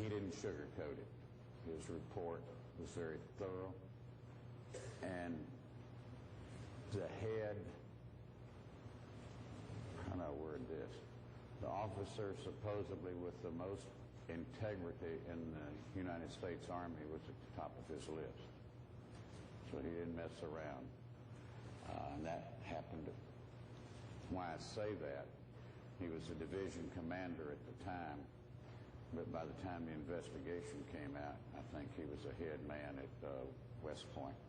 He didn't sugarcoat it. His report was very thorough, and the head, how do I word this? The officer supposedly with the most integrity in the United States Army was at the top of his list. So he didn't mess around. And that happened. Why I say that, he was a division commander at the time, but by the time the investigation came out, I think he was a head man at West Point.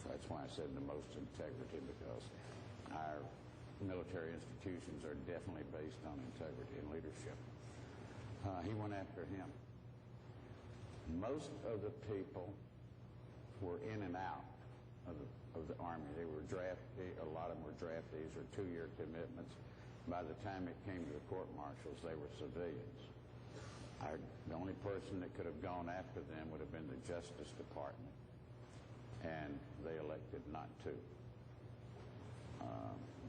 So that's why I said the most integrity, because our military institutions are definitely based on integrity and leadership. He went after him. Most of the people were in and out of the Army. They were draftees, a lot of them were draftees or 2-year commitments. By the time it came to the court-martials, they were civilians. The only person that could have gone after them would have been the Justice Department, and they elected not to.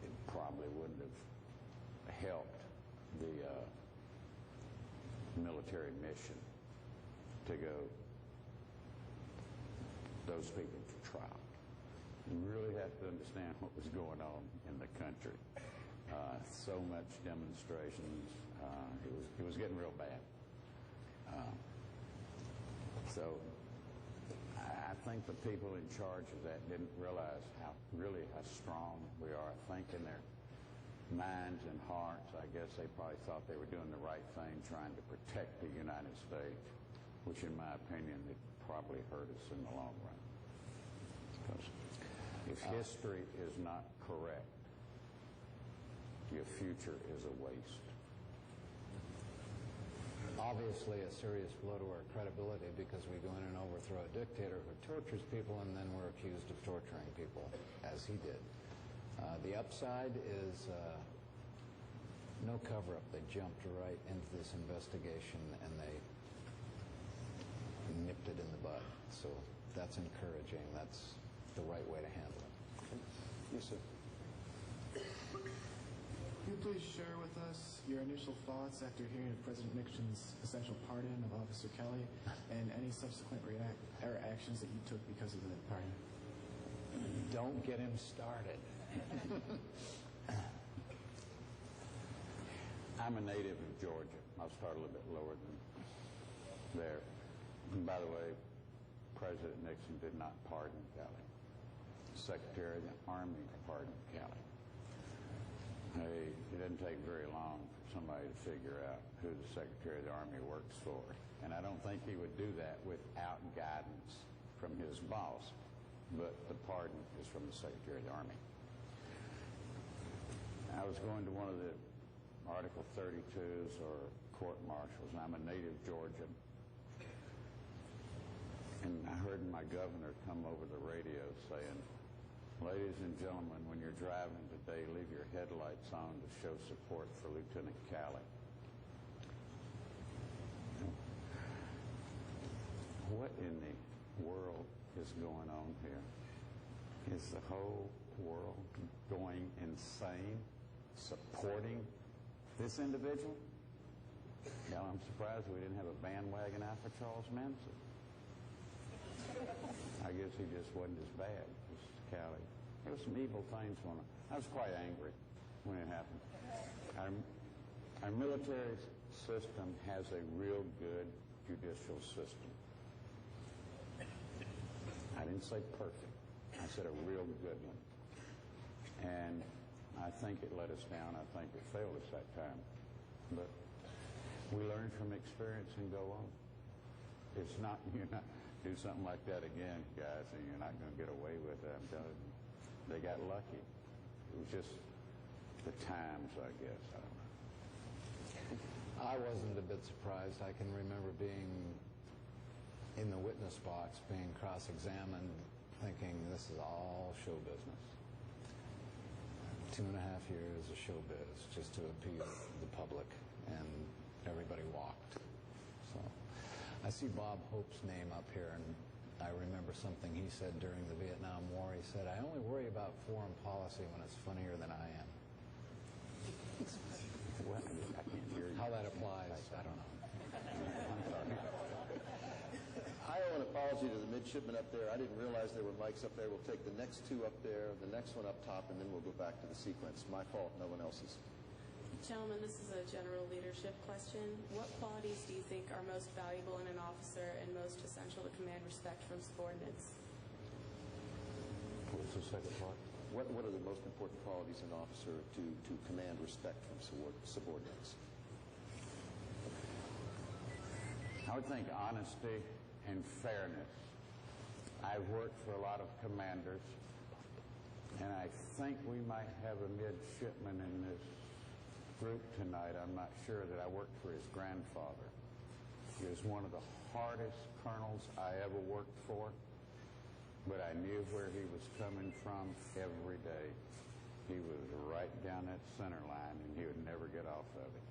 It probably wouldn't have helped the military mission to go those people to trial. You really have to understand what was going on in the country. So much demonstrations. It was getting real bad. So I think the people in charge of that didn't realize how strong we are. I think in their minds and hearts, I guess they probably thought they were doing the right thing, trying to protect the United States, which in my opinion, it probably hurt us in the long run. Because if history is not correct, your future is a waste. Obviously a serious blow to our credibility, because we go in and overthrow a dictator who tortures people, and then we're accused of torturing people, as he did. The upside is no cover-up. They jumped right into this investigation and they nipped it in the bud. So that's encouraging. That's the right way to handle it. Yes, sir. Can you please share with us your initial thoughts after hearing of President Nixon's essential pardon of Officer Kelly, and any subsequent actions that you took because of that pardon? Don't get him started. I'm a native of Georgia. I'll start a little bit lower than there. And by the way, President Nixon did not pardon Kelly. Secretary of the Army pardoned Kelly. It didn't take very long for somebody to figure out who the Secretary of the Army works for. And I don't think he would do that without guidance from his boss. But the pardon is from the Secretary of the Army. I was going to one of the Article 32s or court-martials, and I'm a native Georgian. And I heard my governor come over the radio saying, "Ladies and gentlemen, when you're driving today, leave your headlights on to show support for Lieutenant Calley." What in the world is going on here? Is the whole world going insane supporting this individual? Yeah, I'm surprised we didn't have a bandwagon out for Charles Manson. I guess he just wasn't as bad as Calley. There were some evil things going on. I was quite angry when it happened. Our military system has a real good judicial system. I didn't say perfect. I said a real good one. And I think it let us down. I think it failed us that time. But we learn from experience and go on. It's not, you're not do something like that again, guys, and you're not going to get away with it. I'm telling you. They got lucky. It was just the times, I guess. I don't know. I wasn't a bit surprised. I can remember being in the witness box, being cross-examined, thinking this is all show business. 2.5 years of showbiz just to appease the public, and everybody walked. So I see Bob Hope's name up here, and I remember something he said during the Vietnam War. He said, "I only worry about foreign policy when it's funnier than I am." Well, I can't hear you. How that applies, I don't know. I'm sorry. apology to the midshipmen up there. I didn't realize there were mics up there. We'll take the next two up there, the next one up top, and then we'll go back to the sequence. My fault, no one else's. Gentlemen, this is a general leadership question. What qualities do you think are most valuable in an officer and most essential to command respect from subordinates? What was the second part? What are the most important qualities in an officer to command respect from subordinates? I would think honesty and fairness. I've worked for a lot of commanders, and I think we might have a midshipman in this group tonight. I'm not sure that I worked for his grandfather. He was one of the hardest colonels I ever worked for, but I knew where he was coming from every day. He was right down that center line, and he would never get off of it.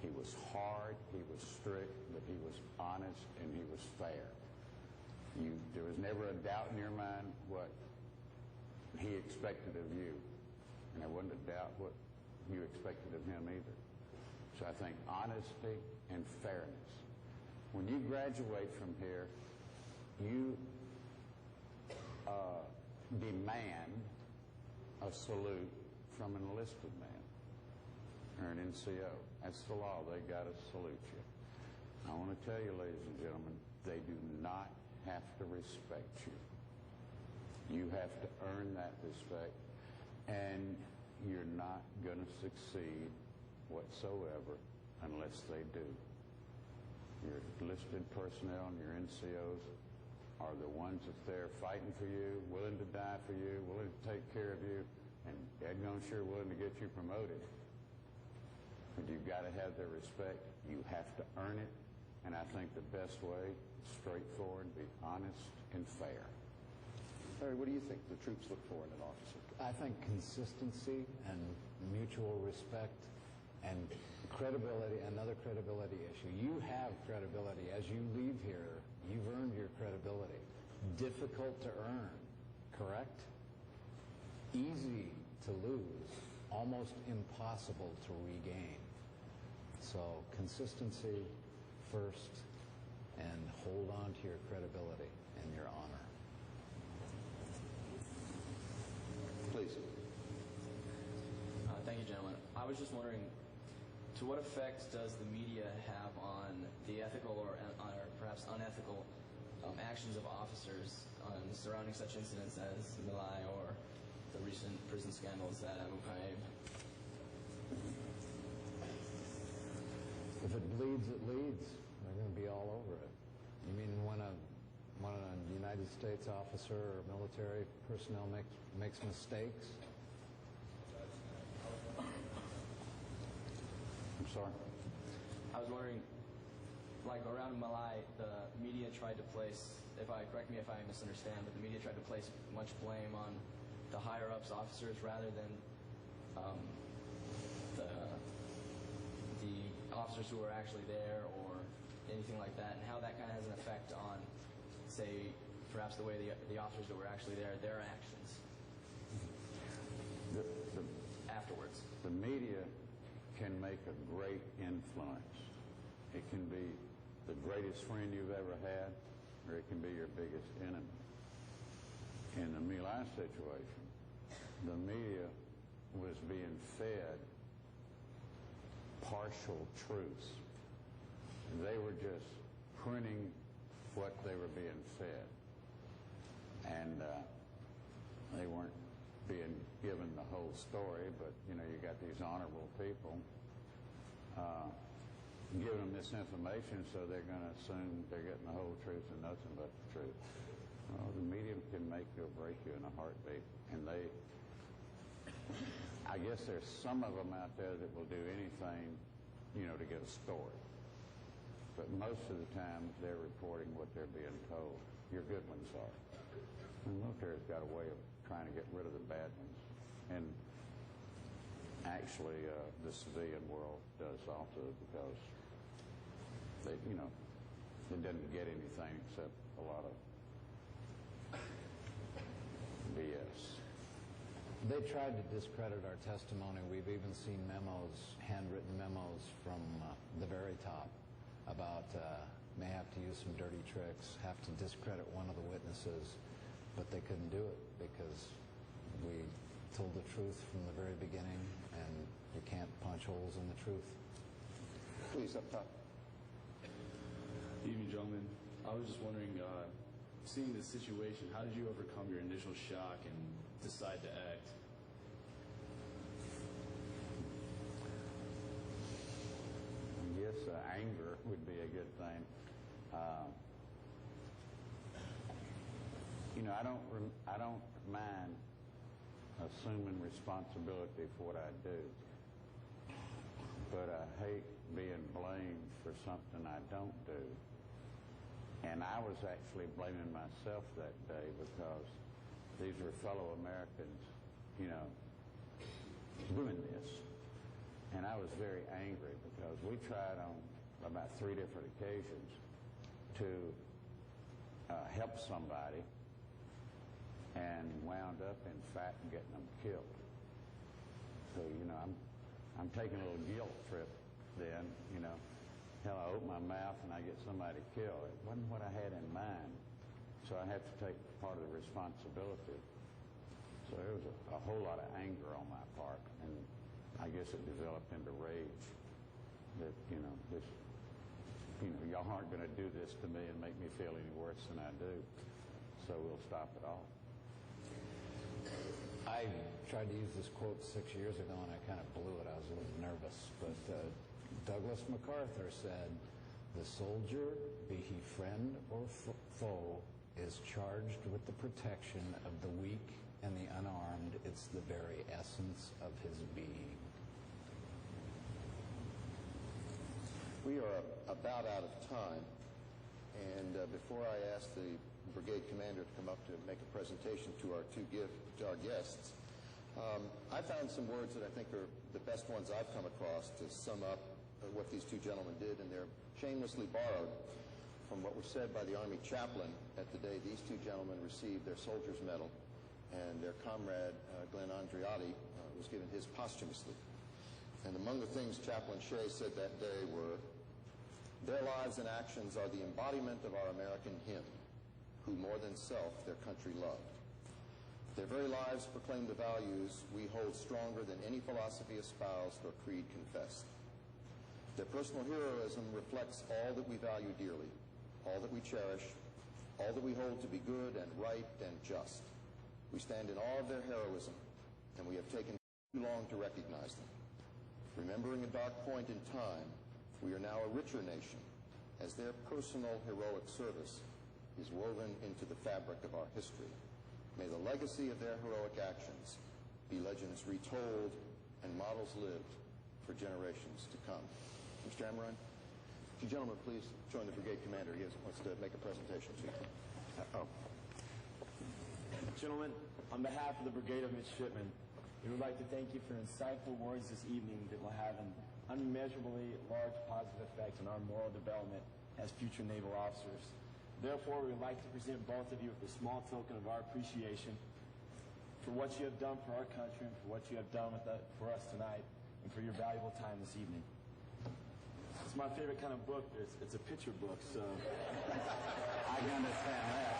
He was hard, he was strict, but he was honest and he was fair. There was never a doubt in your mind what he expected of you, and there wasn't a doubt what you expected of him either. So I think honesty and fairness. When you graduate from here, you demand a salute from an enlisted man or an NCO. That's the law. They got to salute you. I want to tell you, ladies and gentlemen, they do not have to respect you. You have to earn that respect, and you're not going to succeed whatsoever unless they do. Your enlisted personnel and your NCOs are the ones that's there fighting for you, willing to die for you, willing to take care of you, and daggone sure willing to get you promoted. But you've got to have their respect. You have to earn it. And I think the best way is straightforward, be honest and fair. Larry, what do you think the troops look for in an officer? I think consistency and mutual respect and credibility, another credibility issue. You have credibility. As you leave here, you've earned your credibility. Difficult to earn, correct? Easy to lose, almost impossible to regain. So consistency first, and hold on to your credibility and your honor. Please. Thank you, gentlemen. I was just wondering, to what effect does the media have on the ethical or perhaps unethical actions of officers surrounding such incidents as My Lai or the recent prison scandals at Abu Ghraib? If it bleeds, it leads. They're going to be all over it. You mean when a United States officer or military personnel makes mistakes? I'm sorry? I was wondering, like around My Lai, the media tried to place, correct me if I misunderstand, but the media tried to place much blame on the higher-ups officers rather than the officers who were actually there or anything like that, and how that kind of has an effect on, say, perhaps the way the officers that were actually there, their actions afterwards. The media can make a great influence. It can be the greatest friend you've ever had, or it can be your biggest enemy. In the My Lai situation, the media was being fed partial truths. They were just printing what they were being fed. And they weren't being given the whole story, but, you got these honorable people giving them this information, so they're going to assume they're getting the whole truth and nothing but the truth. Well, the media can make you or break you in a heartbeat, and I guess there's some of them out there that will do anything, to get a story. But most of the time, they're reporting what they're being told. Your good ones are. The military's got a way of trying to get rid of the bad ones. And actually, the civilian world does also, because they, it doesn't get anything except a lot of BS. They tried to discredit our testimony. We've even seen memos, handwritten memos from the very top about may have to use some dirty tricks, have to discredit one of the witnesses, but they couldn't do it because we told the truth from the very beginning, and you can't punch holes in the truth. Please, up top. Evening, gentlemen. I was just wondering, seeing this situation, how did you overcome your initial shock and decide to act? I guess anger would be a good thing. I don't mind assuming responsibility for what I do, but I hate being blamed for something I don't do. And I was actually blaming myself that day because these were fellow Americans, doing this. And I was very angry because we tried on about 3 different occasions to help somebody and wound up, in fact, getting them killed. So, I'm taking a little guilt trip then, Hell, I open my mouth and I get somebody killed. It wasn't what I had in mind. So I had to take part of the responsibility. So there was a whole lot of anger on my part, and I guess it developed into rage that, y'all aren't going to do this to me and make me feel any worse than I do. So we'll stop it all. I tried to use this quote 6 years ago, and I kind of blew it. I was a little nervous. But Douglas MacArthur said, "The soldier, be he friend or foe, is charged with the protection of the weak and the unarmed. It's the very essence of his being." We are about out of time, and before I ask the brigade commander to come up to make a presentation to our guests, I found some words that I think are the best ones I've come across to sum up what these two gentlemen did, and they're shamelessly borrowed from what was said by the Army chaplain at the day these two gentlemen received their Soldier's Medal, and their comrade, Glenn Andreotti, was given his posthumously. And among the things Chaplain Shea said that day were, "Their lives and actions are the embodiment of our American hymn, who more than self their country loved. Their very lives proclaim the values we hold stronger than any philosophy espoused or creed confessed. Their personal heroism reflects all that we value dearly, all that we cherish, all that we hold to be good and right and just. We stand in awe of their heroism, and we have taken too long to recognize them. Remembering a dark point in time, we are now a richer nation, as their personal heroic service is woven into the fabric of our history. May the legacy of their heroic actions be legends retold and models lived for generations to come." Mr. Amaran, would you gentlemen please join the brigade commander? He wants to make a presentation to you. Gentlemen, on behalf of the Brigade of Midshipmen, we would like to thank you for insightful words this evening that will have an unmeasurably large positive effect on our moral development as future naval officers. Therefore, we would like to present both of you with a small token of our appreciation for what you have done for our country and for what you have done for us tonight and for your valuable time this evening. It's my favorite kind of book. It's a picture book, so I can understand that.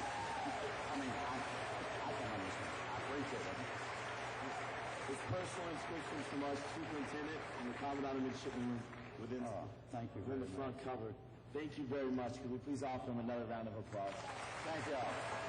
I can understand. I appreciate it. it's personal inscriptions from our superintendent and the commandant of midshipmen within Thank you the very front much. cover. Thank you very much. Could we please offer him another round of applause? Thank you all.